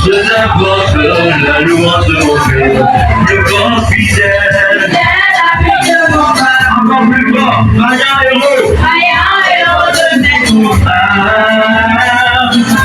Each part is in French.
Je n'apporte la louange de mon cœur, le corps fidèle. Encore plus fort, vaillant heureux de mes cours. Je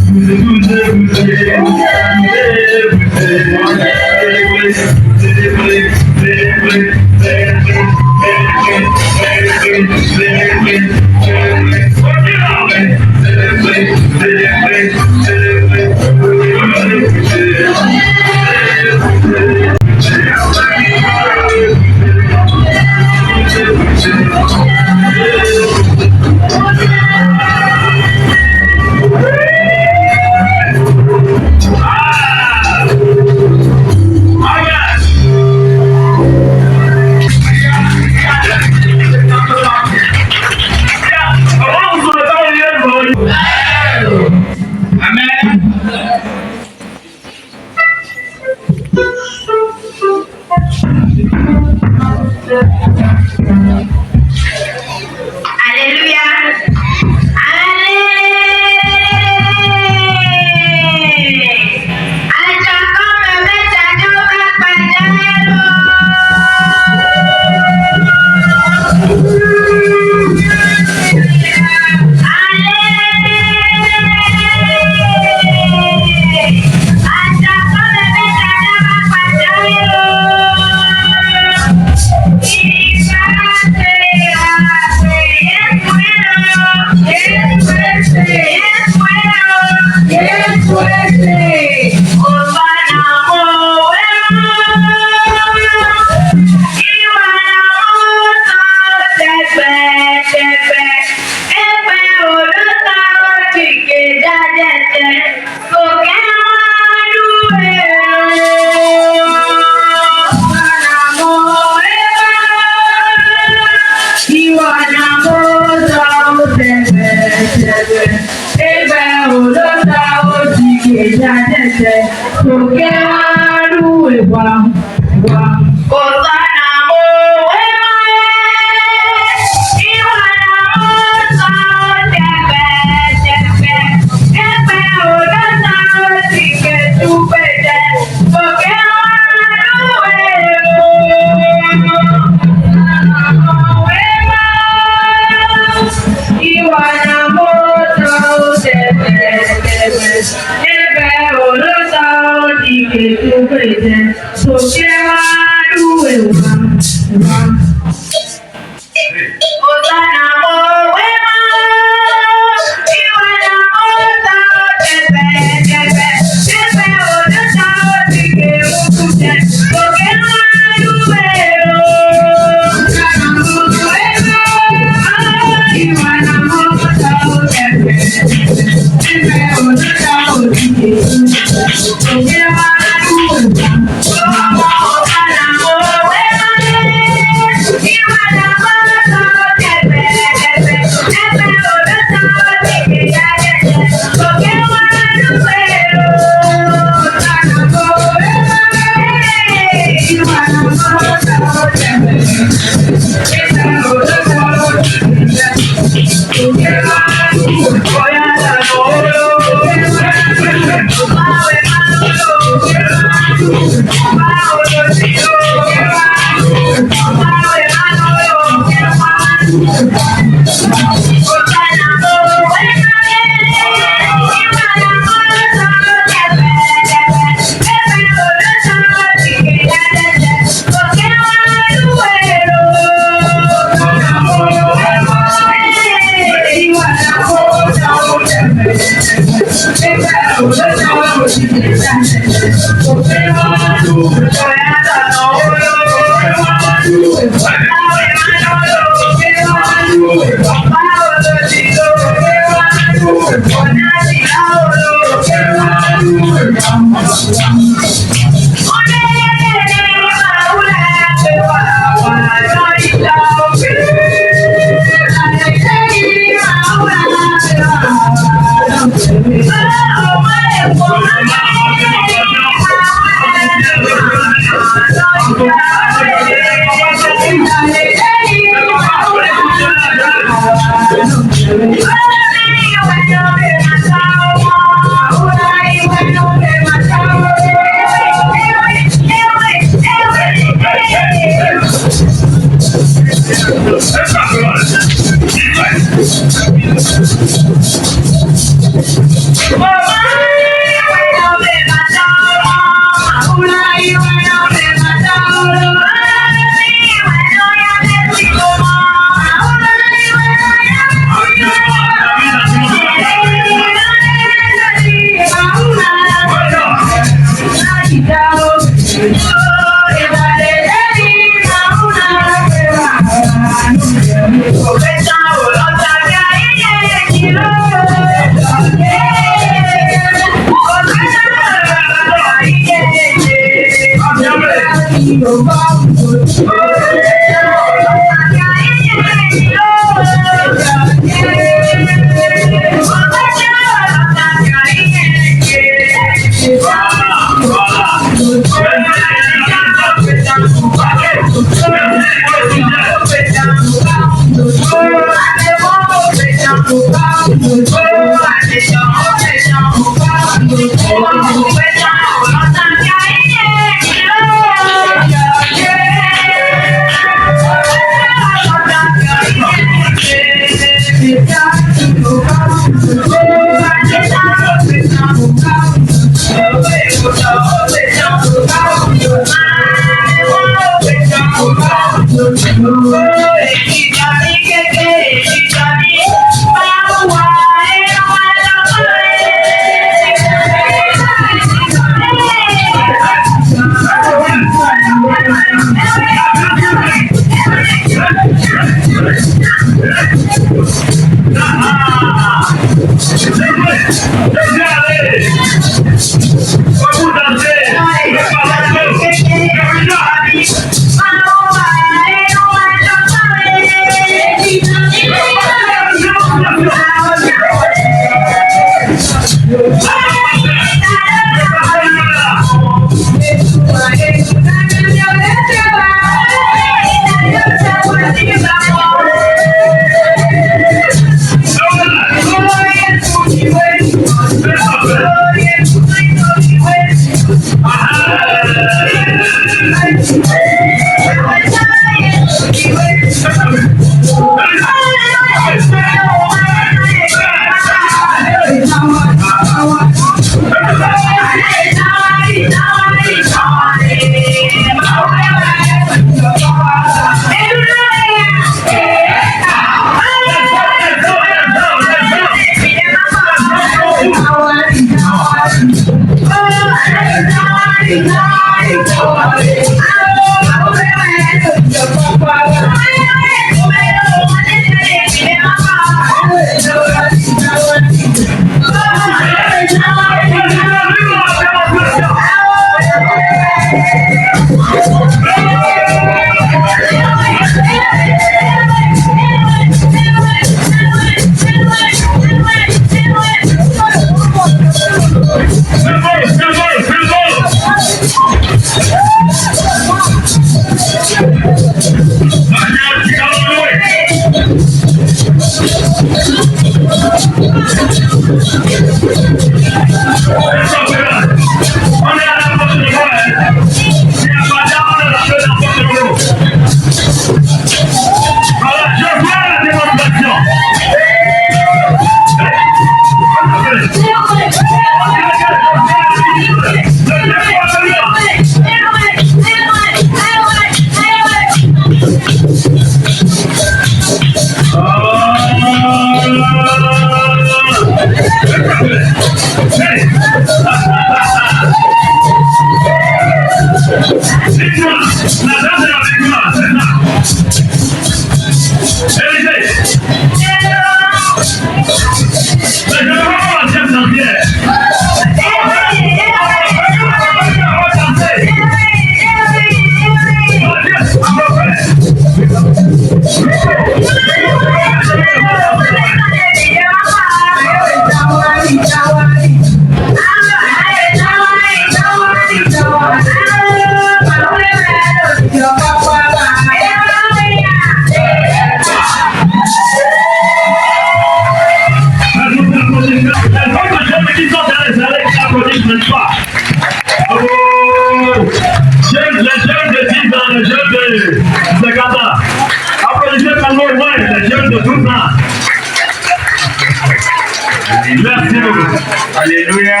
Merci beaucoup. Alléluia.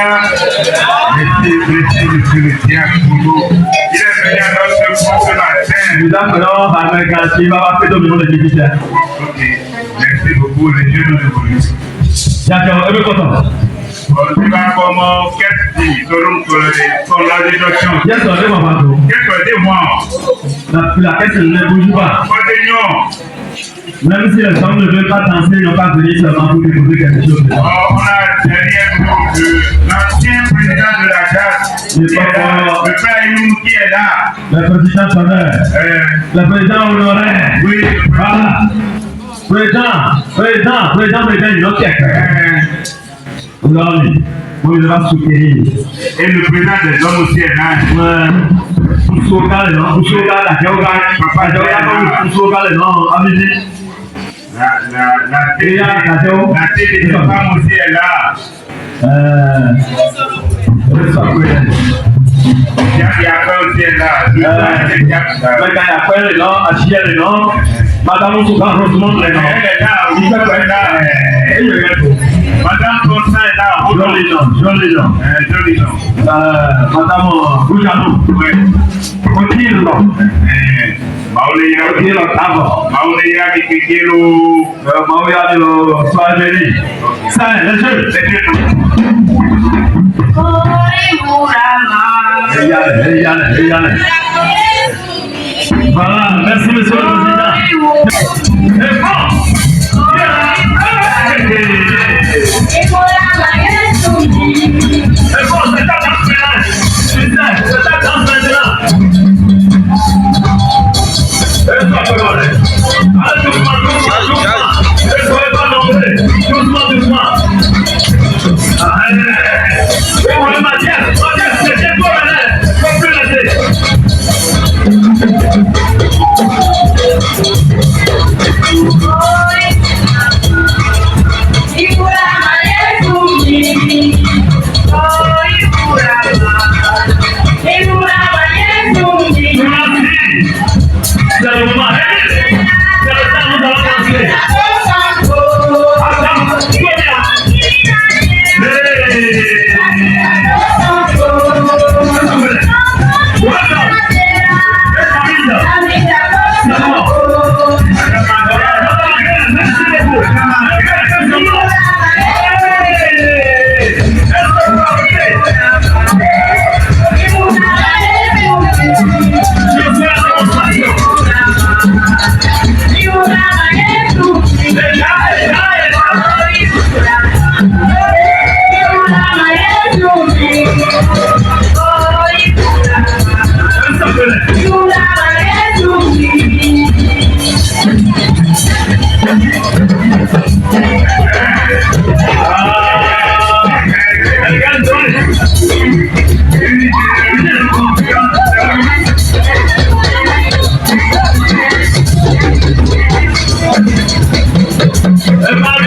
Merci Monsieur le diacre Boulot. Il est venu à notre groupe ce matin. Nous appelons à Mercanti, va faire le nom de l'Église. Ok. Merci beaucoup, les Dieu nous évolue. D'accord, et bien content. On va comment qu'est-ce qui pour la déduction. Yes, on est maman. Qu'est-ce que moi? La question ne bouge pas. Même si les hommes ne veulent pas danser, ils n'ont pas venu seulement pour déposer quelque chose. On a derrière nous l'ancien président de la classe, le frère Youm qui est là. Le président Sonner. Le président honoraire. Oui. Voilà. Président, il a quelque. Oui, il va soutenir. Et le président des hommes aussi est là. Pour sauver les noms, La télé des femmes aussi est là. Il y a aussi est là. Madame Souka, Rosemont, les noms. Madame Consa est là. Joli nom. Madame Boujano. Continue, non. Maoulia qui kilo. Maoulia de Soageli. Ça, les jeux. Voilà, merci monsieur le président. Et bon. Et bon, c'est ta transférence. C'est ta transférence. Et ça peut aller. Allez, doucement. Et soyez pas nombreux. Doucement. Allez. Et voilà, Mathias, c'est bien pour aller. Faut plus laisser. Thank you.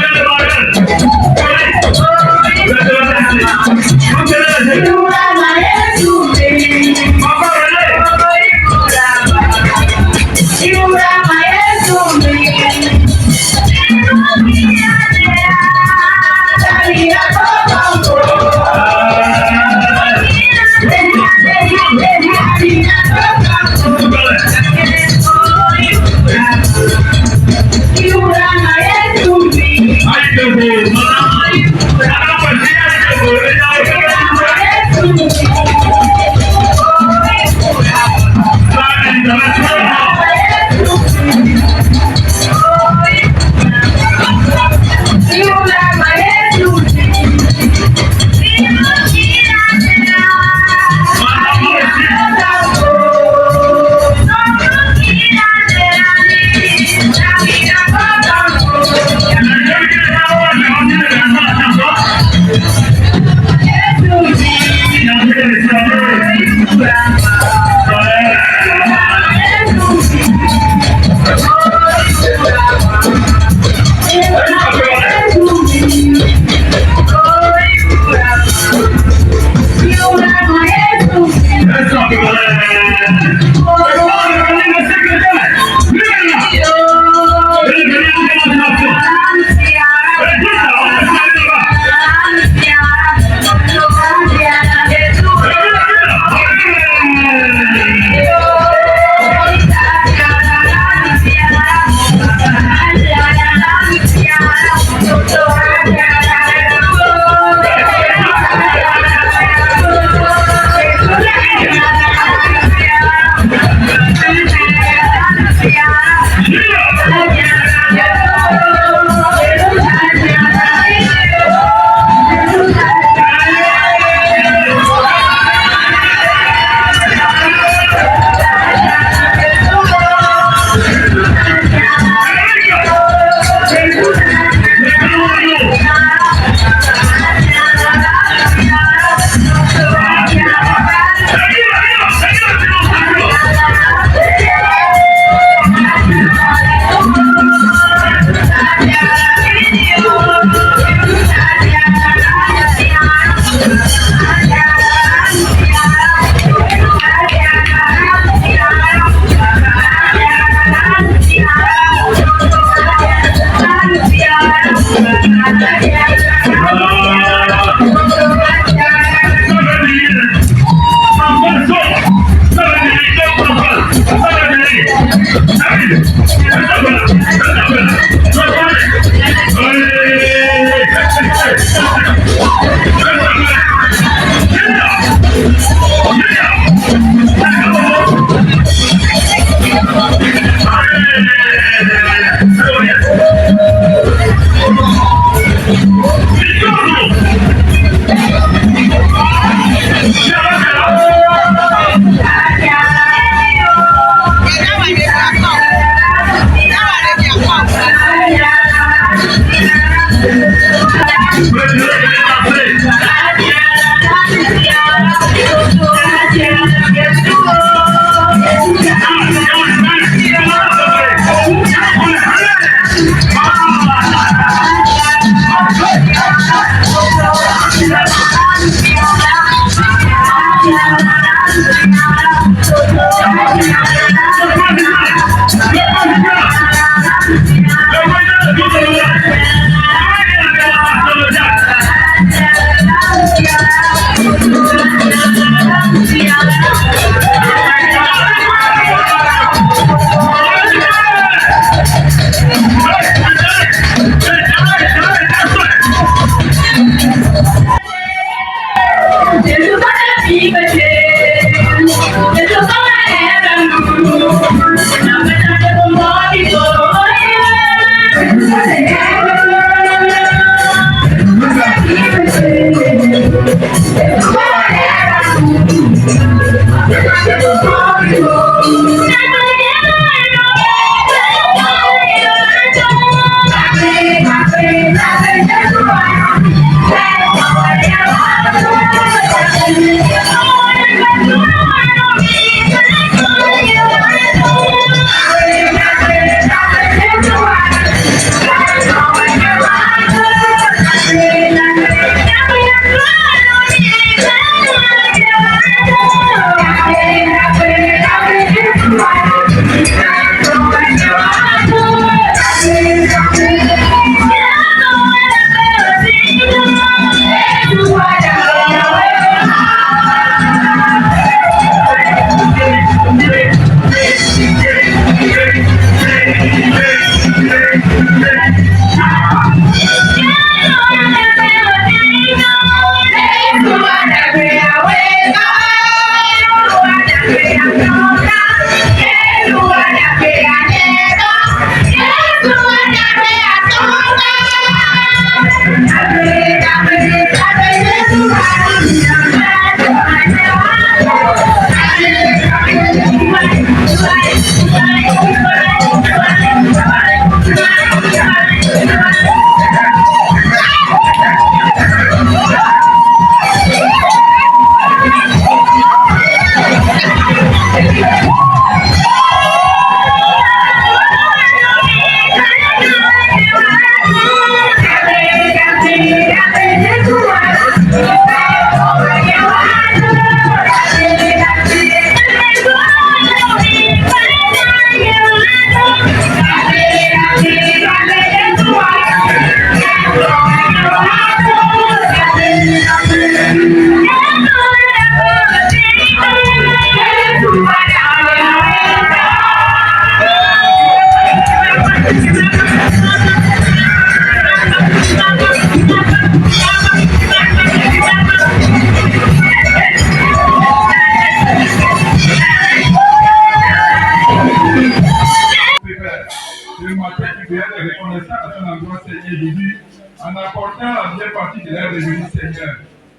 En apportant la bien partie de l'air revenu, Seigneur.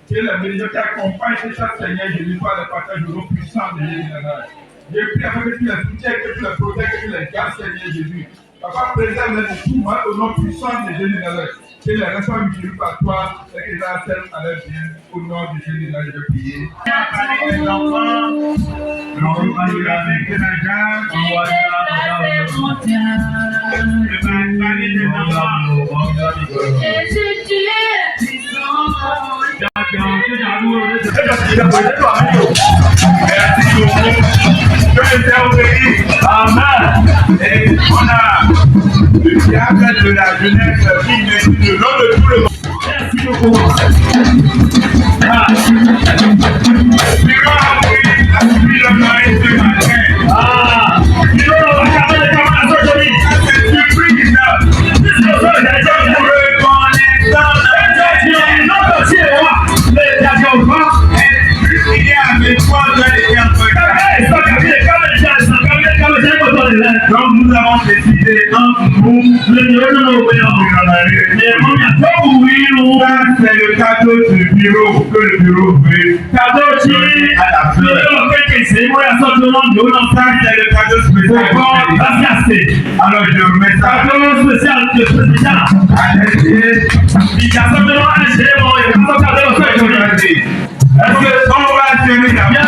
Que la bénédiction qui accompagne chaque Seigneur Jésus par le partage de l'eau puissante de Jésus. Je prie afin que tu les soutiennes, que tu les protèges, que tu les gardes, Seigneur Jésus. Papa, préserve les tout mal au nom puissant de Jésus. Que les reçoivent mutuellement par toi et que les servent à leur bien. Au nom de Jésus, je vais prier. Les enfants, nous allons avec la garde, on va Amen. Et on a le diable de la jeunesse qui est le nom de tout le monde. Merci beaucoup. Le mari ce matin. Il va regarder les caméras aujourd'hui. C'est surprise. Donc nous avons décidé entre nous c'est le cadeau du bureau que le bureau veut. Cadeau à la fleur. C'est le cadeau spécial. Alors je remets ça. Cadeau spécial. Est-ce que on va tenir la bien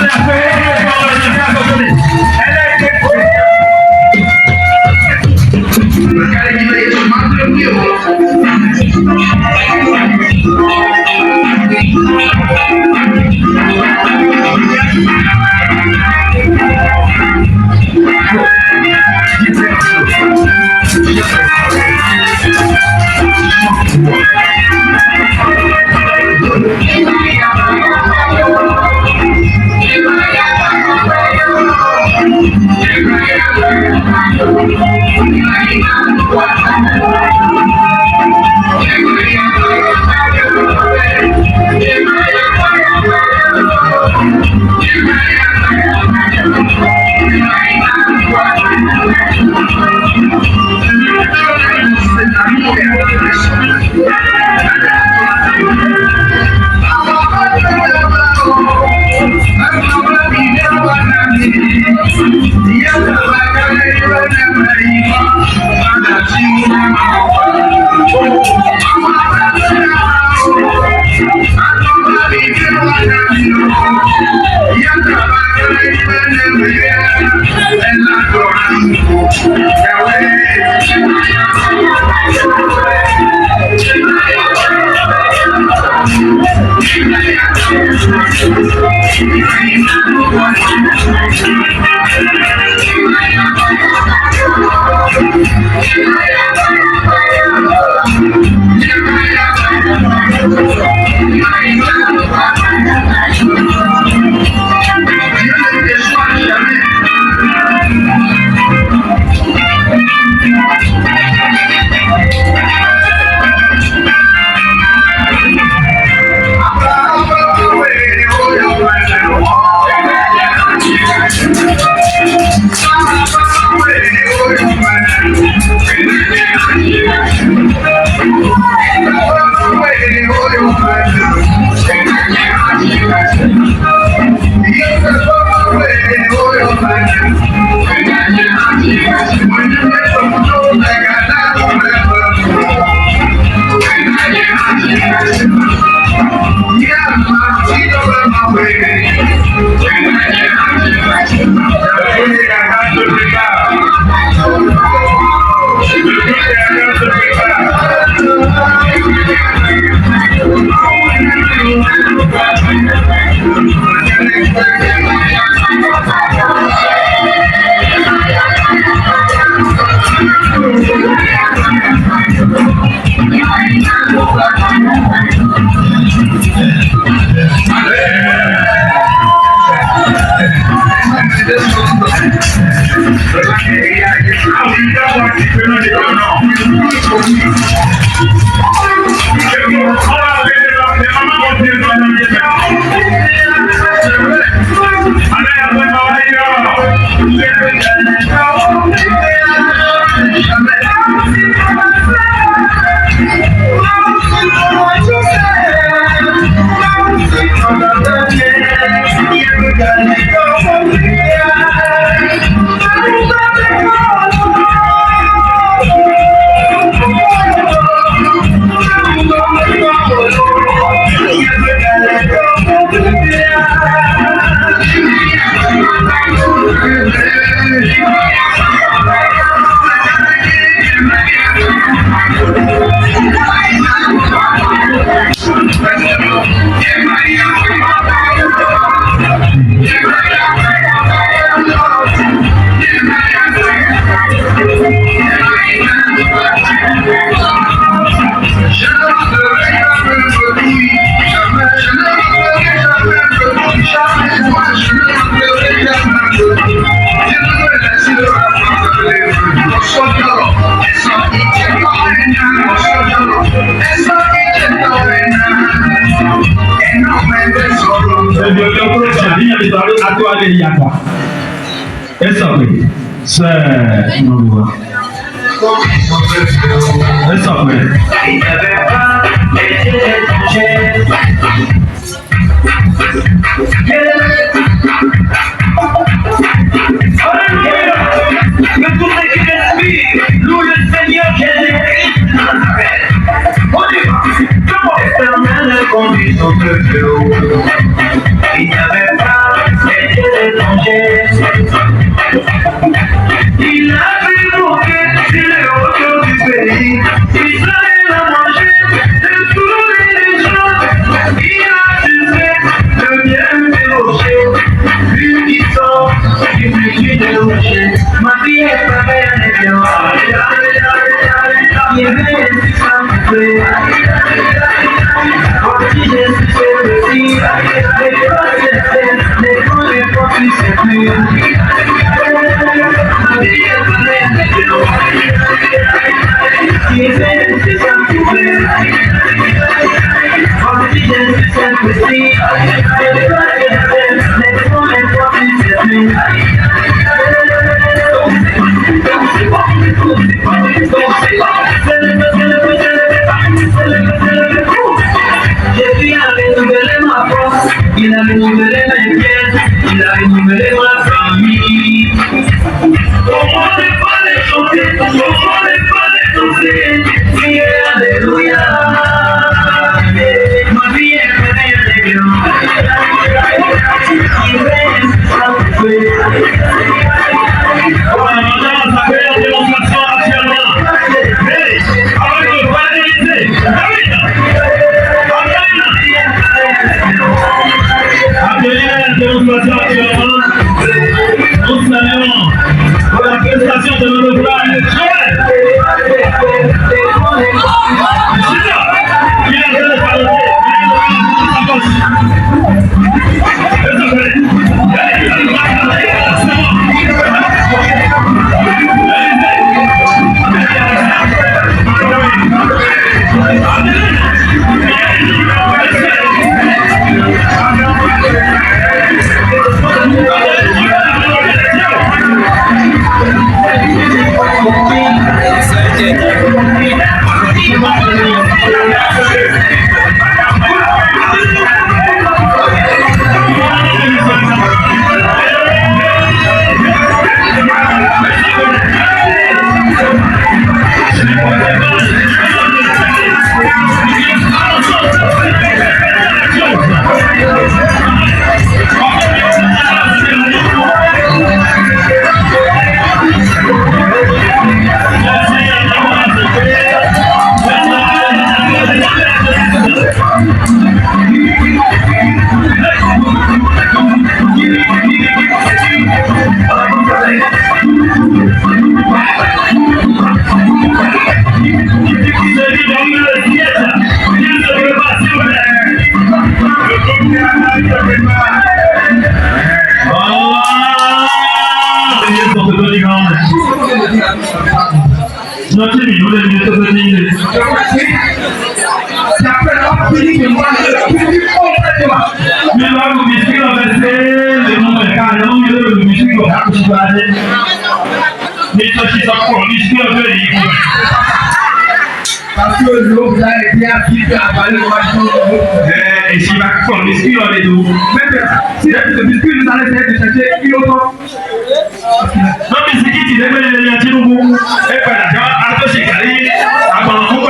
Ebi ọjọ́ kúrò sí àdéhùn ìtọ́ àtúwálé ìyàgbọ́. Ẹ sọ pé sẹ́ẹ̀ mọ̀lúwa. Ẹ sọ pé. Que tout ce qui respire, loue le Seigneur Jésus-Christ de Nazareth. On y va. Éternel conduit son peuple. Il n'y avait pas d'étranger. Il a fait monter sur les hauteurs du pays. Israël a mangé de tous les gens. Il a tué le bien des rochers. Unissant du petit des rochers. Ma vie est pareille à l'évian. Il est simple. Si je suis petit, les grands les petits c'est plus. Ma vie est pareille à l'évian. Il est simple. Si je suis petit, les grands les petits c'est plus. Jésus a renouvelé ma force, il a renouvelé mes pieds, il a renouvelé ma famille. Comment ne pas les chanter, comment ne pas les danser, crier Alléluia. Ma vie est pareille à l'évian. Il est simple. Nous saluons pour la prestation de notre frère Joël. Il a fait le parler. Parce que l'eau a été appliquée à Paris. Et s'il va prendre les biscuits, on est d'où? Si le biscuit nous allons essayer de chercher, il est autant. Non, mais c'est qui dit que les gens qui nous et par la gens, à toi, c'est carré, à ton enfant.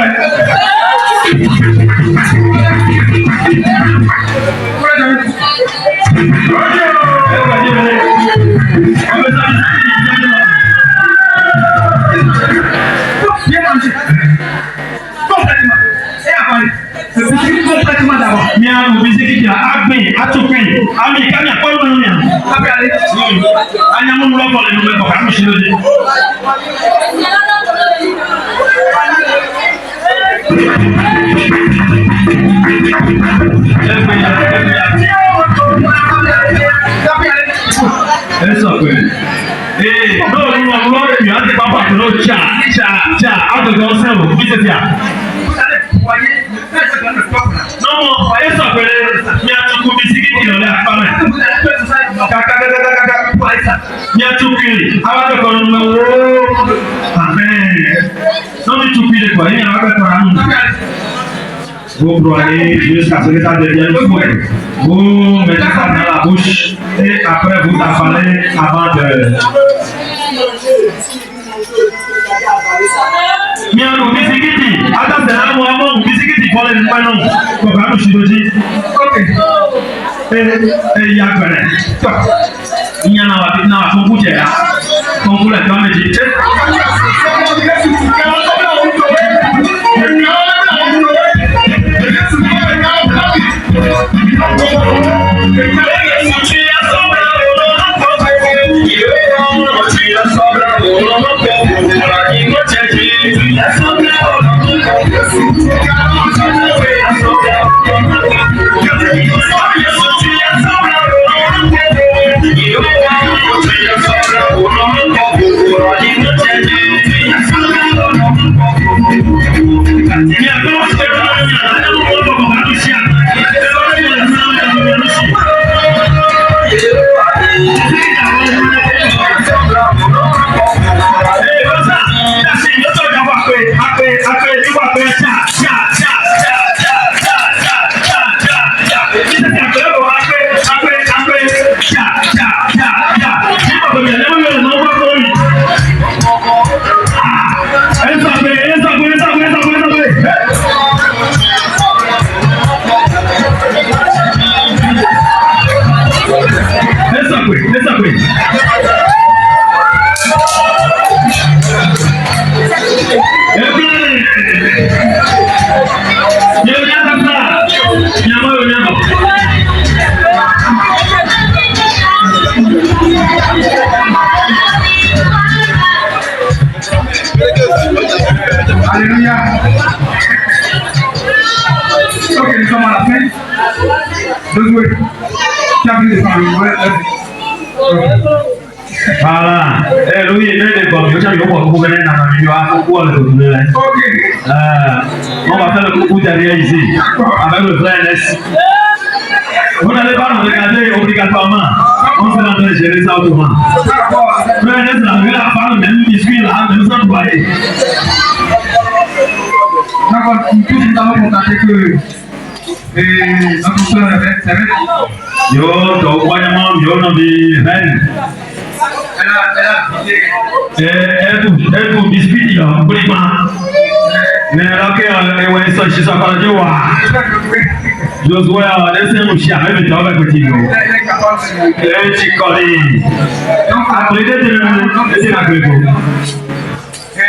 Mi a wo bisi kiki agbin atupin ami kami akpọlọ nínú yàn. Anyamu lọkọ lẹnu bẹ kọkà mú sílẹ̀ dé. Ẹ sọ pé n'olu ma wúlò yìí á ti pápá tó n'o tsa àgbègbè ọsẹ o bí tètè à. N'ọmọ ẹ sọ pé mi a tukú bisikíìtì lọ́lẹ́ Bien tout pile. Avant de qu'on nous amen. Non, mais tout pile quoi. Il y a un peu vous broyez jusqu'à ce que ça devienne fouet. Vous mettez ça dans la bouche et après vous avalez avant de. Miano, bisikiti. Attends, c'est un moment, bisikiti pour les panneaux. Pour que nous chidoji. Ok. Et il y a quoi là? Il y en a un peu de là. Quand vous l'avez dans le dit. Alléluia. Ok, nous sommes à la fin. Désolé. Tu as pris des paroles. Voilà. Eh, Louis, il est bon. Je tiens à vous venir dans la vidéo. Ok. On va faire le coucou derrière ici. Avec le frère NS. Vous n'allez pas nous regarder obligatoirement. On se l'entend gérer ça autrement. Frère NS, la parole, même biscuit là, même sans boyer. D'accord, tous nous allons constater que notre soeur c'est vrai. Yo, donc, voyons, yo, non, reine. Elle vous biscuit, là, brièvement. Mais là, que ça, je suis pas le joie. Josué, laissez mon chien, même le travail petit. Et tu connais. Après, c'est la grève. Et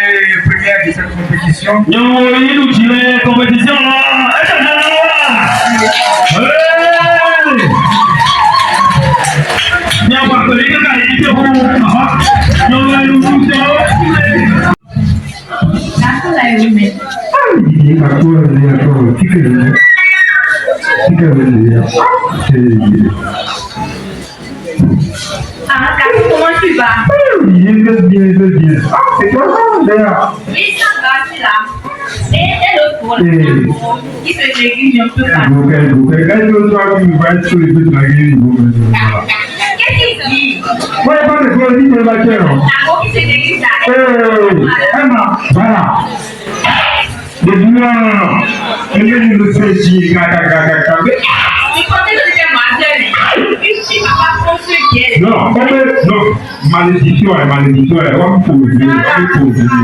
première de cette compétition. Nous tirons compétition là. Bien, on va coller les gars, comment tu vas? Bien. C'est toi, d'ailleurs. Oui, ça va, c'est là. Et l'autre pour qui se dégage un peu partout. Qu'est-ce qu'il dit? Moi, je parle de quoi, il dit que la terre. La qui se dégage là. Emma, voilà. Le blanc, le petit, Tu pensais que c'était ma soeur, mais tu vas pas construire bien. non, malédiction, on va poser.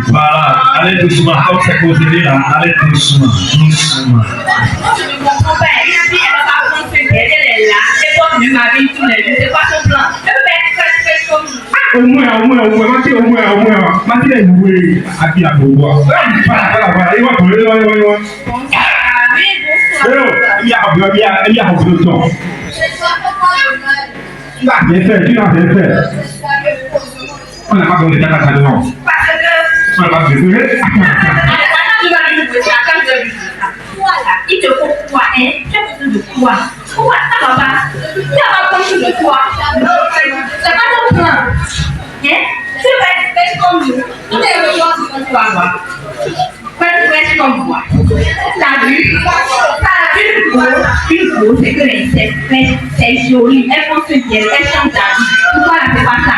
Voilà, allez doucement, comme c'est posé là, allez doucement. Je ne comprends pas. Il a dit qu'elle va pas construire bien. Elle est là. Et toi, tu m'as vu tous les jours. C'est quoi ton plan? Elle peut être comme ça. Au moins, Mathilde est douée à qui la bourgeoise. Voilà, il va couler, il va. Il y a un peu de temps. Tu l'as bien fait. On n'a pas besoin de ta devant. Parce que. On n'a pas besoin de Voilà, il te faut quoi, hein? Tu as besoin de quoi? Pourquoi ça va pas? Tu as besoin de quoi? C'est pas ton plan. Hein? Tu vas être comme nous. Tout est besoin de tu vas voir. Fais comme moi. T'as vu? Une beau, c'est que les c'est joli. Elles font ce qu'elles, elles chantent ta vie. Pourquoi elle ne fait pas ça?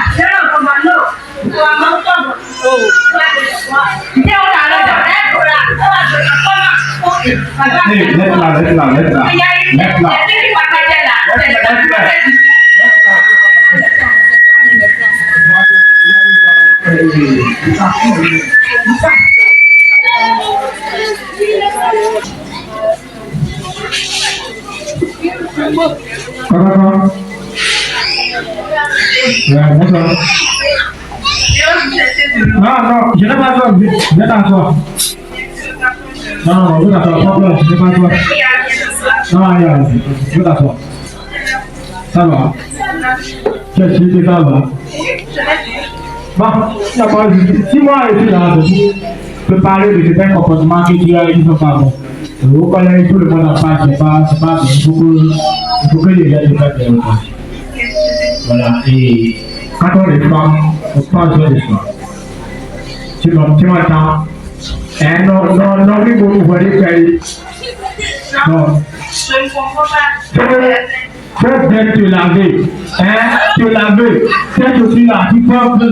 Non, je n'ai pas toi. Je n'ai pas toi. Non, je n'ai pas toi. Je n'ai pas toi. Non, je n'ai pas toi. Ça va. Qu'est-ce que ça va? Bon, si moi je suis là, je peux parler de certains comportements que tu as, ils ne sont pas bons. Vous connaissez tout le monde en face, c'est pas, il faut que les gens se fassent des repas. Voilà, et quand on est femmes, on parle sur les femmes. Tu m'entends? Non, oui, vous voyez qu'il non. Je ne comprends pas. Faut bien te laver. Te laver. Tête aussi là. Tu prends bien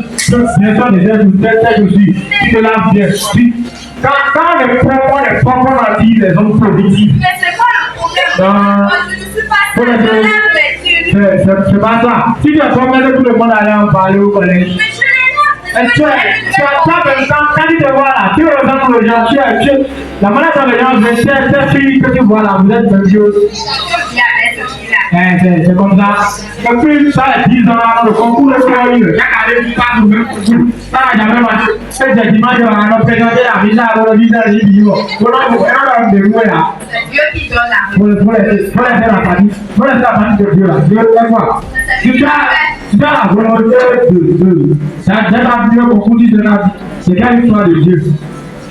sûr des ailes ou tête aussi. Tu te laves bien. Quand les propres on a dit les hommes positifs. Mais c'est quoi le problème? Je ne suis pas c'est pas ça. Si tu as promis que tout le monde allait en parler au collège. Mais je l'ai là. Tu quand tu te vois là, tu ressembles aux gens, la manière dont les gens veulent, cette fille que tu vois là, vous êtes même chose. C'est comme ça. Depuis ça, les 10 ans, le concours de Floride, il y a qu'à aller pas nous même concours. Ça n'a jamais marché. C'est dimanche, on a présenté la visa, on a dit dans les vidéos. On a des mots là. C'est Dieu qui donne la Pour laisser la partie. Pour laisser la partie de Dieu là. Dieu est quoi? Tu as la volonté de. Ça n'a plus un concours de la vie. C'est quelle histoire de Dieu?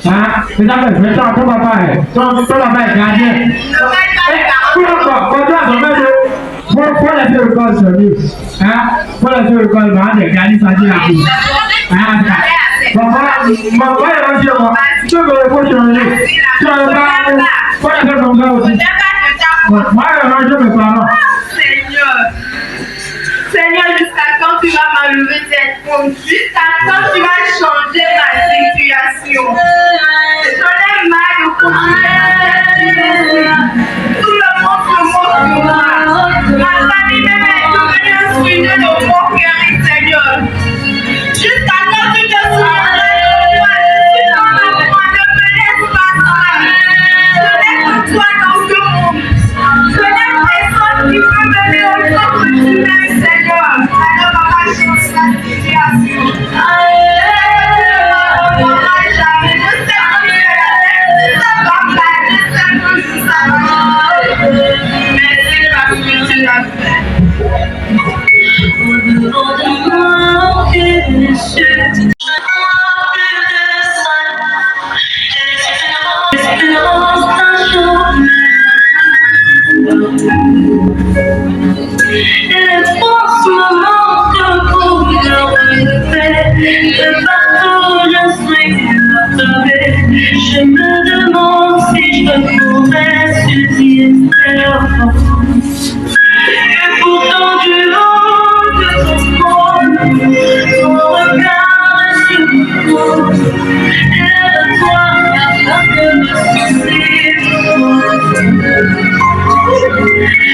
Hein? C'est ça que je vais ton papa est. Ton papa est gardien. Faut laisser le corps sur lui. Faut laisser le corps, il va garder sa vie là. Maman, tu veux le faut changer. Tu veux pas, faut laisser comme ça aussi. Moi, je me parle. Seigneur, jusqu'à quand tu vas m'enlever cette honte? Jusqu'à quand tu vas changer ma situation? J'en ai marre de continuer à tout le monde se moque de moi. Ma famille même est devenue un sujet de moquerie, Seigneur. Jusqu'à quand tu te souviendras de moi? Je suis dans la foi, ne me laisse pas seule. Je n'ai que toi dans ce monde. Je n'ai personne qui peut me dire autant que tu m'aimes, Seigneur. Alors, papa, change la situation. Merci parce que tu l'as fait. Je me demande si je pourrais subsister enfance. Et pourtant du haut de ton trône, ton regard est sur moi. Lève-toi afin de me soucier de toi.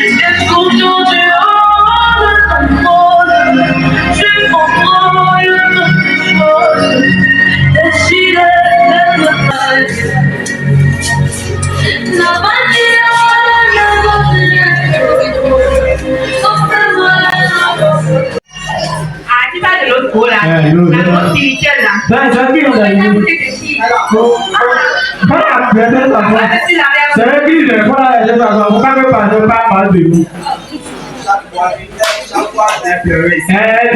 Et pourtant du haut de ton trône, tu contrôles toutes les choses. Décidez de te faire. La Tu vas de l'autre côté là, la grosse spirituelle là. C'est qui on a dit? C'est un qui ne voilà, je ne sais pas mal de vous.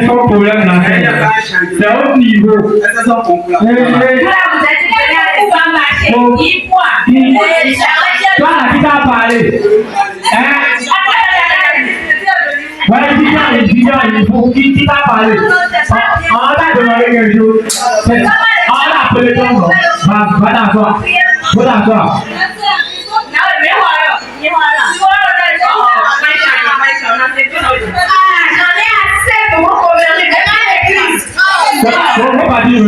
Son problème là, c'est au niveau. Voilà, vous êtes venu à l'espace marché, 10 fois. Toi là, qui t'a parlé? Voilà, il faut qui t'a parlé. On t'a demandé quelque chose. On a appelé ton nom. Va t'asseoir. Va t'asseoir. J'en ai assez de vous convertir. On va dire,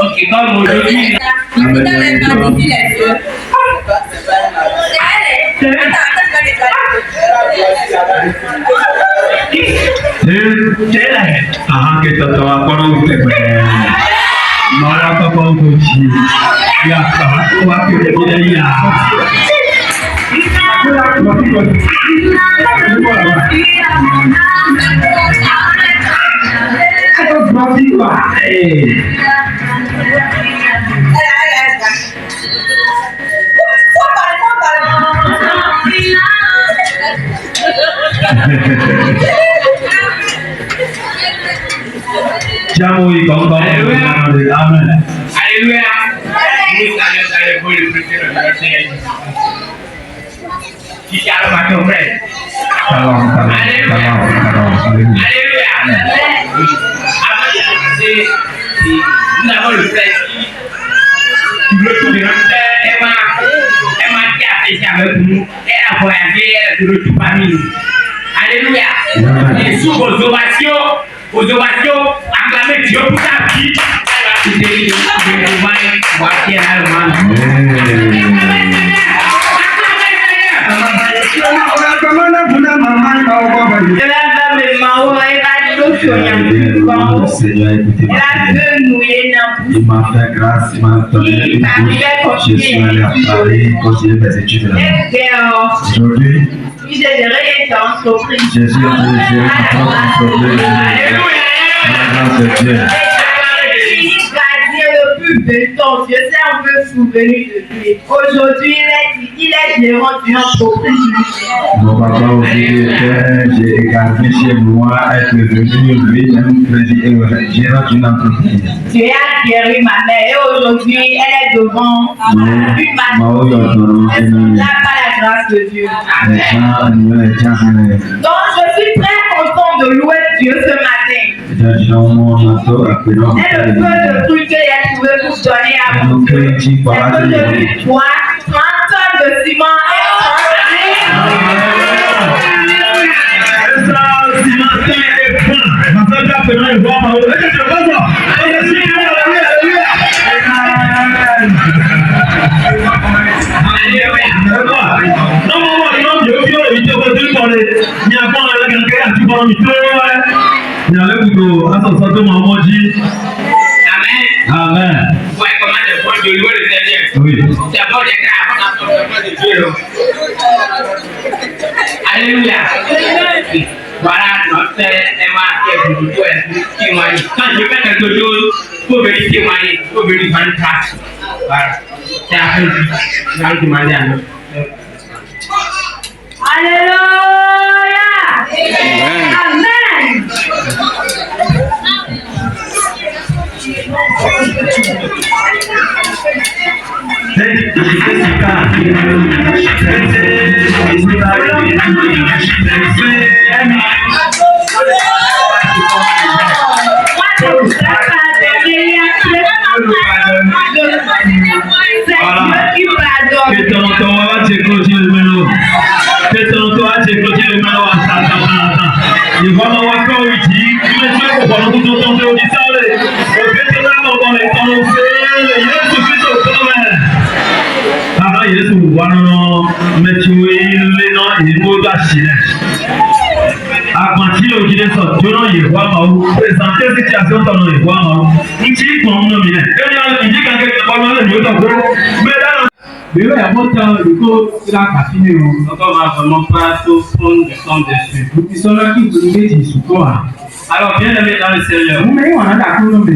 ok, comme aujourd'hui. Ah, que toto apa usted no la toco cuchi ya está va que le viene ya Siamo i condomini. Amen. Alléluia. Vous allez le président de la Seigneur. Qui a le matin frère. Alléluia. Alléluia. Avant de commencer, nous avons le frère qui veut tout dire. Elle m'a dit à faire avec nous. Elle a voyagé, elle a tout parmi nous. Alléluia. Et sous vos ovations, acclamez Dieu pour ta vie. Elle va quitter le mal, voici elle Seigneur, écoutez-moi. Il m'a fait grâce, il m'a donné une bouche. Je suis allé à Paris, continuer mes études là-bas. Aujourd'hui, je suis en train de gérer mon entreprise. La grâce de Dieu. Dieu sait, on peut se souvenir de lui. Aujourd'hui, il est gérant d'une entreprise. Mon papa aussi était, j'ai gardé chez moi, être venu lui-même gérant d'une entreprise. Dieu a guéri ma mère et aujourd'hui, elle est devant une manifestation. Elle n'a pas la grâce de Dieu. Donc, je suis très content de louer Dieu ce matin. Et le peu de trucs qu'il a trouvé pour donner à vous. C'est que je lui dois 30 tonnes de ciment Amen. Vous voyez comment c'est bon de louer le Seigneur. Oui. C'est bon d'être à de Dieu. Alléluia. Voilà, notre Emma qui est pour vous témoigner. Quand je fais quelque chose, il faut venir témoigner, il faut venir faire une trace. Voilà. C'est après je vais demander à nous. Alléluia. Amen. Akwantile ojide sọ toro yewa ma o presente situation tọnọ yewa ma o nti gbọn mu mi nẹ ẹni ìdí kan kẹkẹ ọmọ náà ni ó tọ kó gbẹdá. Bẹ́ẹ̀ yà mọ́ tán ìkó síra kàfí ni o. Encore ma vraiment pas tout prendre de temps dessus. Ìsọ̀rọ̀ kí ìgbòho méjì ìsùkọ́ à. Alors bien aimé dans le Seigneur. Mo mẹ́rin wà náà dàkú lóde.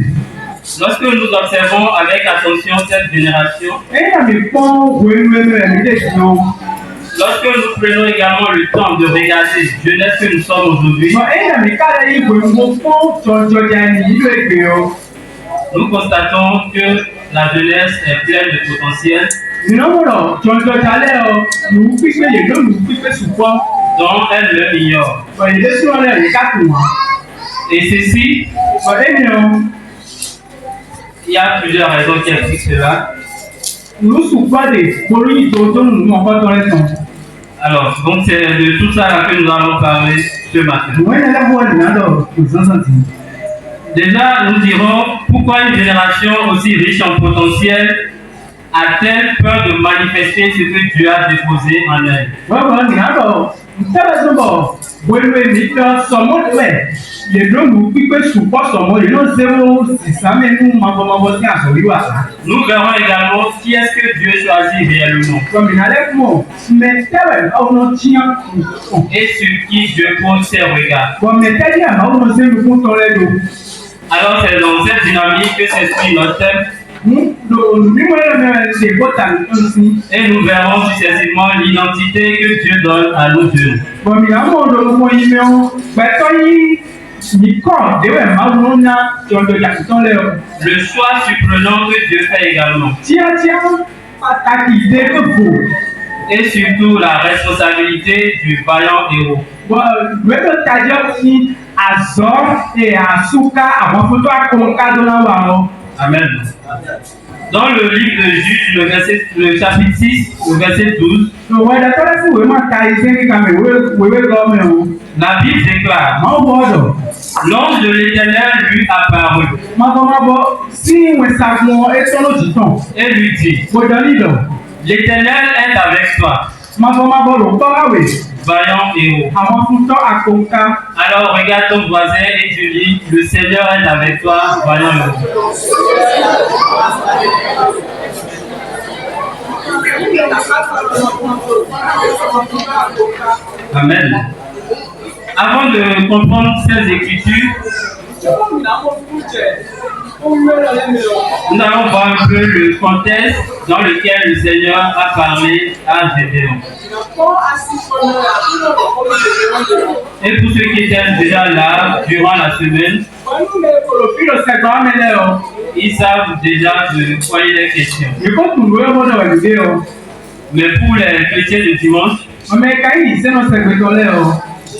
Lorsque nous observons avec attention cette génération, Ẹ̀yà mi pọ́n wẹ́wẹ́wẹ́ mi lè fi hàn. lorsque nous prenons également le temps de regarder jeunesse que nous sommes aujourd'hui, nous constatons que la jeunesse est pleine de potentiel Minamoro, Jaleo, nous piquons les deux, nous piquons sous quoi? dont elle ignore. Il est sur les 4 mois. Et ceci, il y a plusieurs raisons qui expliquent cela. Nous sommes pas des polices d'autres, nous n'avons pas dans les temps. Alors, donc c'est de tout ça que nous allons parler ce matin. Déjà, nous dirons pourquoi une génération aussi riche en potentiel a-t-elle peur de manifester ce que Dieu a déposé en elle. Nous verrons également qui est-ce que Dieu choisit réellement et sur qui Dieu pose ses regards. Alors c'est dans cette dynamique que s'inscrit notre thème. Et nous verrons successivement l'identité que Dieu donne à nos jeunes. Le choix surprenant que Dieu fait également. Et surtout la responsabilité du vaillant héros. Amen. Dans le livre de Juge, le chapitre 6, le verset 12, la Bible déclare: l'ange de l'Éternel lui apparut et lui dit: l'Éternel est avec toi, vaillant héros. Alors regarde ton voisin et tu dis: le Seigneur est avec toi, vaillant héros. Amen. Avant de comprendre ces écritures, nous allons voir un peu le contexte dans lequel le Seigneur a parlé à Gédéon. Et pour ceux qui étaient déjà là durant la semaine, ils savent déjà de quoi il est question. Mais pour les chrétiens de dimanche,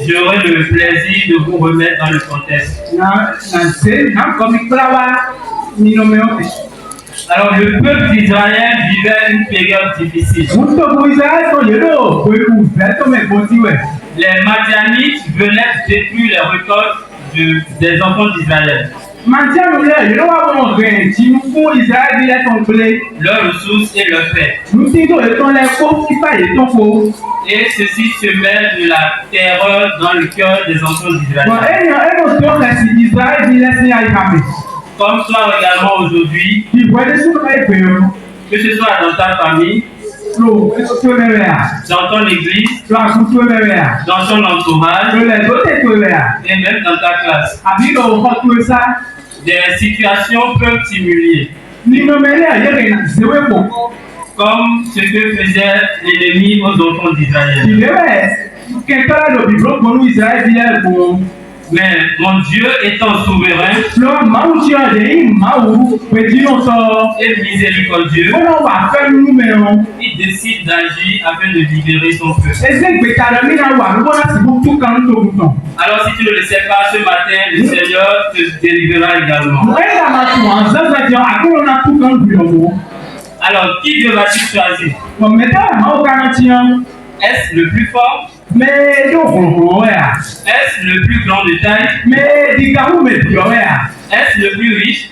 j'aurai le plaisir de vous remettre dans le contexte. Alors, le peuple d'Israël vivait une période difficile. Les Madianites venaient détruire les récoltes des enfants d'Israël. Leurs ressources et leurs paix. Et ceci se met de la terreur dans le cœur des enfants d'Israël. Comme toi également aujourd'hui, que ce soit dans ta famille, dans ton église, dans ton entourage, et même dans ta classe, des situations peuvent t'humilier. Comme ce que faisait l'ennemi aux enfants d'Israël. Mais mon Dieu étant souverain et miséricordieux, il décide d'agir afin de libérer son peuple. Alors si tu ne le sais pas, ce matin, le Seigneur te délivrera également. Alors qui Dieu va-t-il choisir? Est-ce le plus fort? Est-ce le plus grand de taille? Est-ce le plus riche?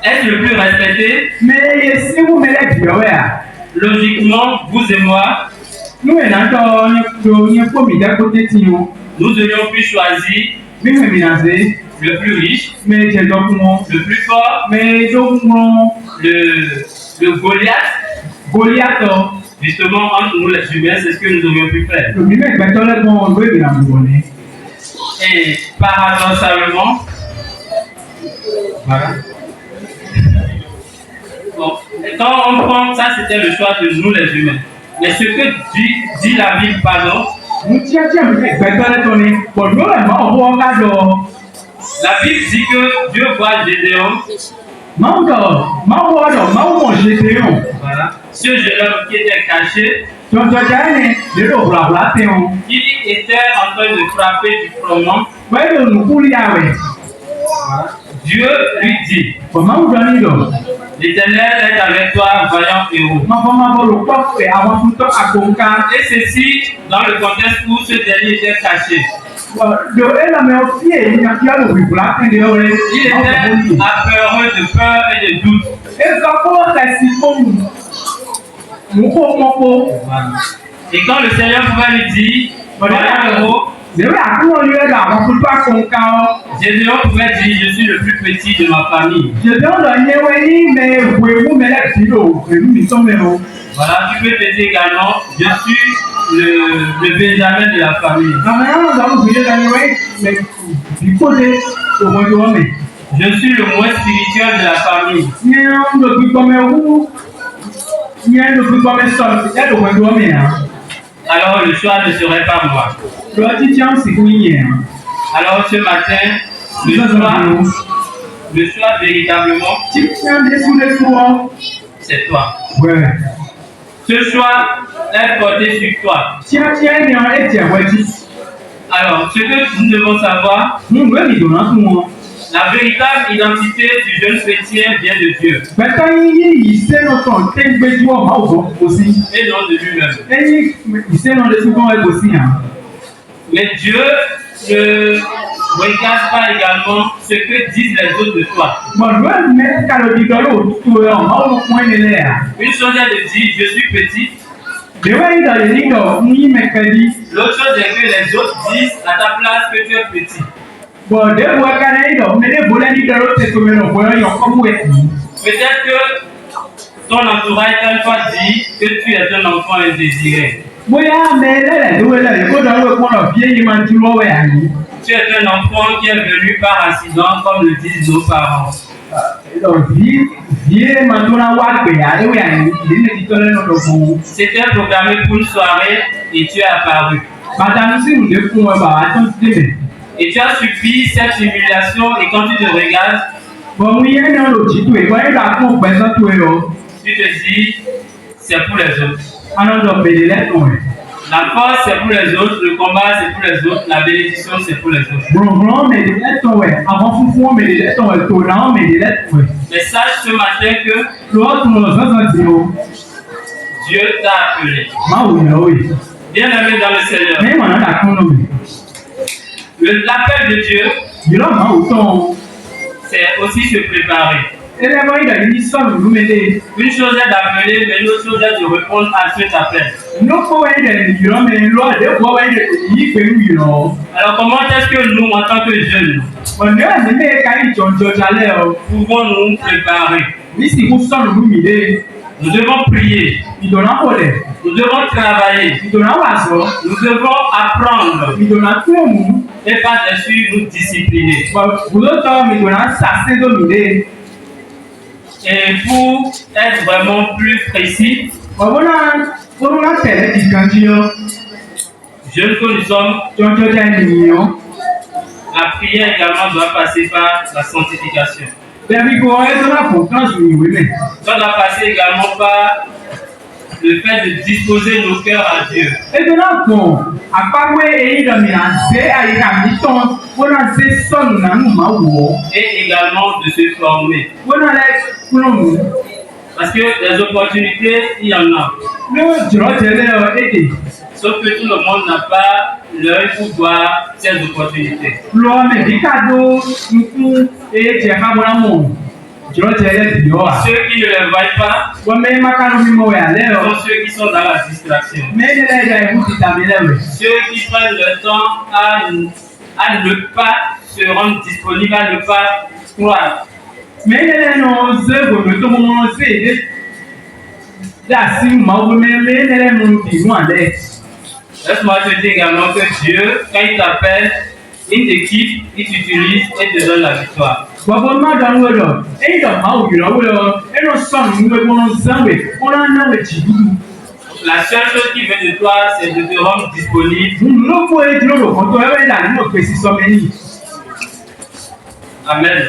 Est-ce le plus respecté? Logiquement, vous et moi, nous aurions pu choisir le plus riche, le plus fort, le Goliath. Justement, entre nous les humains, c'est ce que nous aurions pu faire. Et paradoxalement, voilà. Bon, quand on prend ça, c'était le choix de nous les humains. Mais ce que dit la Bible, pardon, La Bible dit que Dieu voit Gédéon. Voilà. Ce jeune homme qui était caché, qui était en train de frapper du froment. Dieu lui dit, l'Éternel est avec toi, vaillant héros. Et ceci dans le contexte où ce dernier était caché. Il était apeureux de peur et de doute. Et quand le Seigneur pouvait lui dire, vaillant héros, Gédéon pouvait dire, je suis le plus petit de ma famille. Voilà, tu peux te dire également, je suis le Benjamin de la famille. Je suis le moins spirituel de la famille. Alors le choix ne serait pas moi. Alors ce matin, le choix véritablement, c'est toi. Ce choix est porté sur toi. Alors, ce que nous devons savoir, la véritable identité du jeune chrétien vient de Dieu. Et non de lui-même. Mais Dieu ne regarde pas également ce que disent les autres de toi. Une chose est de dire je suis petit. L'autre chose est que les autres disent à ta place que tu es petit. Peut-être que ton entourage t'a une fois dit que tu es un enfant indésiré. Tu es un enfant qui est venu par accident, comme le disent nos parents. C'était programmé pour une soirée et tu es apparu. Et tu as subi cette humiliation et quand tu te regardes, tu te dis, c'est pour les autres. La force c'est pour les autres, le combat c'est pour les autres, la bénédiction c'est pour les autres. Mais sache ce matin que Dieu t'a appelé. Bien aimé dans le Seigneur. L'appel de Dieu, c'est aussi se préparer. Une chose est d'appeler, mais une autre chose est de répondre à cet appel. Alors comment est-ce que nous, en tant que jeunes, pouvons nous préparer? Nous devons prier. Nous devons travailler. Nous devons apprendre. Et par-dessus nous discipliner. Et pour être vraiment plus précis, jeunes que nous sommes, la prière également doit passer par la sanctification. Ça doit passer également par le fait de disposer nos cœurs à Dieu. Et également de se former. Parce que les opportunités, il y en a. Sauf que tout le monde n'a pas l'œil pour voir ces opportunités. Ceux qui ne les voient pas sont ceux qui sont dans la distraction. Ceux qui prennent le temps à ne pas se rendre disponible, à ne pas croire. Laisse-moi te dire également que Dieu, quand il t'appelle, il t'équipe, il t'utilise et te donne la victoire. La seule chose qu'il veut de toi, c'est de te rendre disponible. Amen.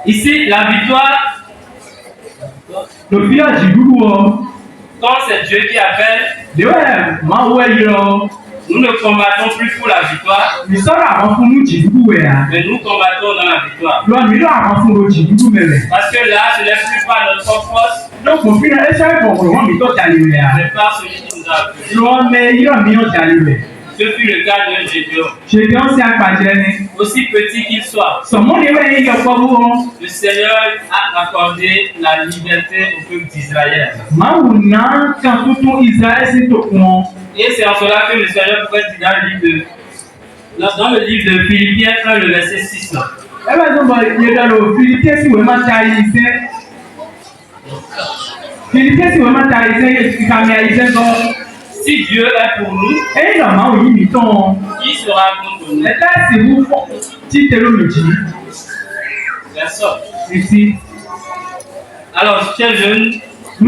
Ici, la victoire, Le village du Gougou, quand c'est Dieu qui appelle, nous ne combattons plus pour la victoire, mais nous combattons dans la victoire. Parce que là, ce n'est plus par notre force, mais par celui qui nous a appelés. Ce fut le cas de Gédéon. Aussi petit qu'il soit, le Seigneur a accordé la liberté au peuple d'Israël. Et c'est en cela que le Seigneur pouvait dire dans le livre de Philippiens 1, le verset 6. Si Dieu est pour nous, qui sera contre nous? Personne. Alors, chers jeunes, je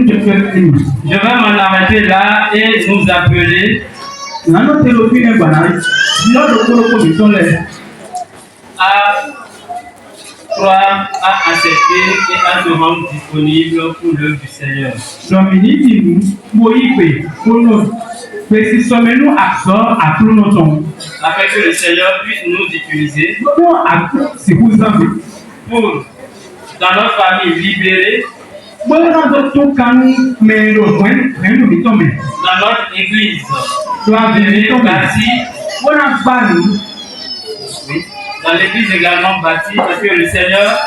vais m'en arrêter là et nous appeler à croire, à accepter et à se rendre disponible pour l'œuvre du Seigneur. Afin que le Seigneur puisse nous utiliser pour, dans notre famille, libérer, dans notre église, bâtie, dans l'église également bâtie, parce que le Seigneur,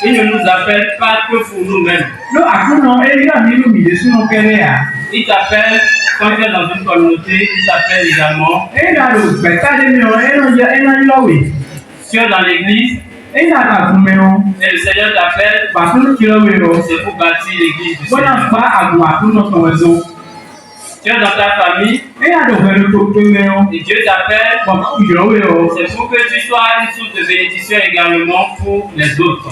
il ne nous appelle pas que pour nous-mêmes. Il t'appelle quand tu es dans une communauté, il t'appelle également. Tu es dans l'église, et le Seigneur t'appelle, c'est pour bâtir l'église du Seigneur. Tu es dans ta famille, et Dieu t'appelle, c'est pour que tu sois une source de bénédiction également pour les autres.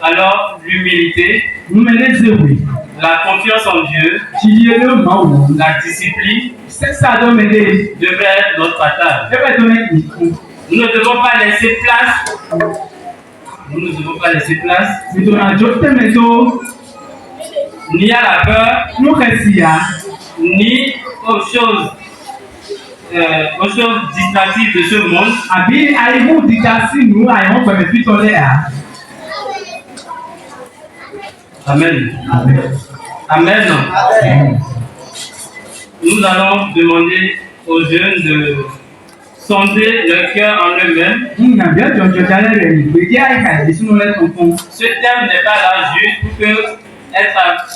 Alors, l'humilité, la confiance en Dieu, la discipline devrait être notre partage. Nous ne devons pas laisser place ni à la peur, ni aux choses distractives de ce monde. Amen. Amen. Nous allons demander aux jeunes de sonder leur cœur en eux-mêmes. Ce thème n'est pas là juste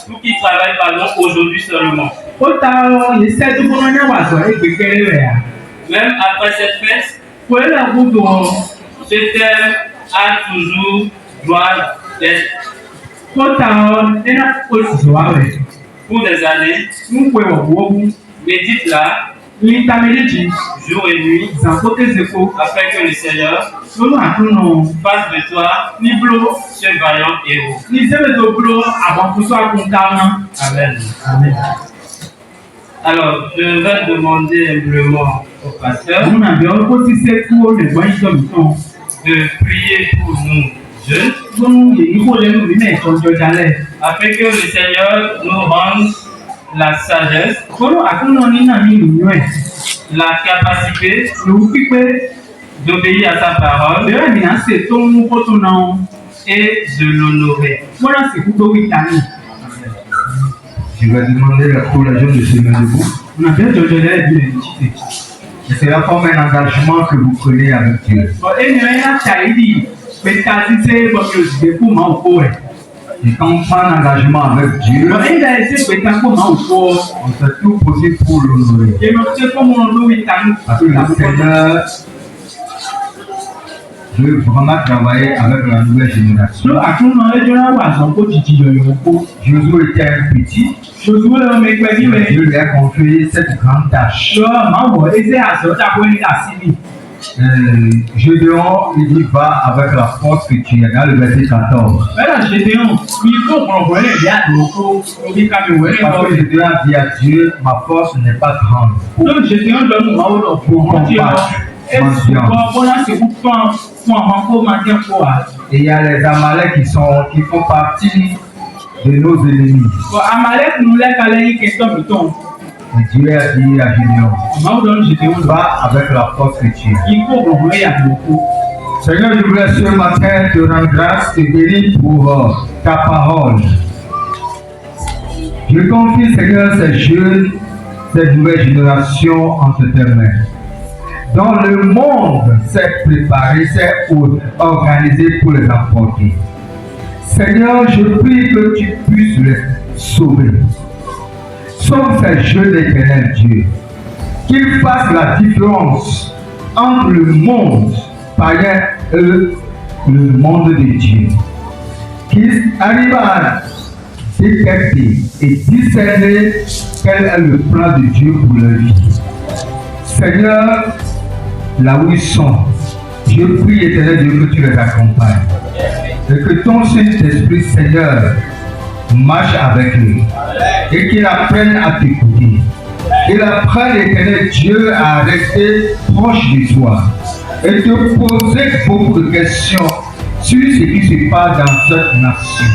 pour qu'ils travaillent aujourd'hui seulement. Même après cette fête, ce thème a toujours droit d'être pour des années. Médite-la jour et nuit afin que le Seigneur fasse de toi ce vaillant héros. Amen. Amen. Alors, je vais demander humblement au pasteur de prier pour nous jeunes afin que le Seigneur nous rende la sagesse, la capacité d'obéir à sa parole et de l'honorer. Je vais demander pour les jeunes de se mettre debout. C'est la forme un engagement que vous prenez avec Dieu. Et quand on prend un engagement avec Dieu, on fait tout possible pour l'honorer. Parce que le Seigneur veut vraiment travailler avec la nouvelle génération. Josué était un petit. Dieu lui a confié cette grande tâche. Gédéon, il dit va avec la force que tu as dans le verset 14. Parce que Gédéon dit à Dieu, ma force n'est pas grande pour combattre. Et il y a les Amalek qui font partie de nos ennemis. Et Dieu a dit à Gédéon, va avec la force que tu as. Seigneur, je voulais ce matin te rendre grâce et bénir pour ta parole. Je confie, Seigneur, ces jeunes, cette nouvelle génération entre tes mains. Dans le monde s'est préparé, s'est organisé pour les apporter. Seigneur, je prie que tu puisses les sauver. Sauve ces jeunes, éternel Dieu. Qu'ils fassent la différence entre le monde païen et le monde de Dieu. Qu'ils arrivent à détecter et discerner quel est le plan de Dieu pour leur vie. Seigneur, là où ils sont, je prie, éternel Dieu, que tu les accompagnes. Et que ton Saint-Esprit, Seigneur, marche avec eux. Et qu'il apprenne à t'écouter. Il apprenne, éternel Dieu, à rester proche de toi. Et te poser beaucoup de questions sur ce qui se passe dans cette nation.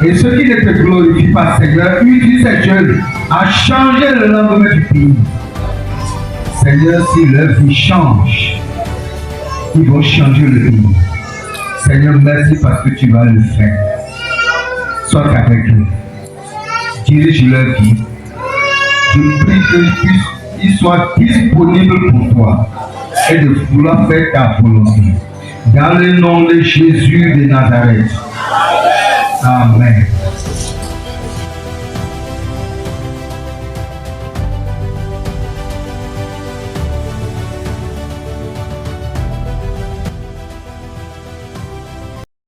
Et ce qui ne te glorifie pas, Seigneur, utilise ces jeunes à changer le lendemain du pays. Seigneur, si leur vie change, ils vont changer le pays. Seigneur, merci parce que tu vas le faire. Sois avec eux. Dirige leur vie. Je prie qu'ils soient disponibles pour toi et de vouloir faire ta volonté. Dans le nom de Jésus de Nazareth. Amen.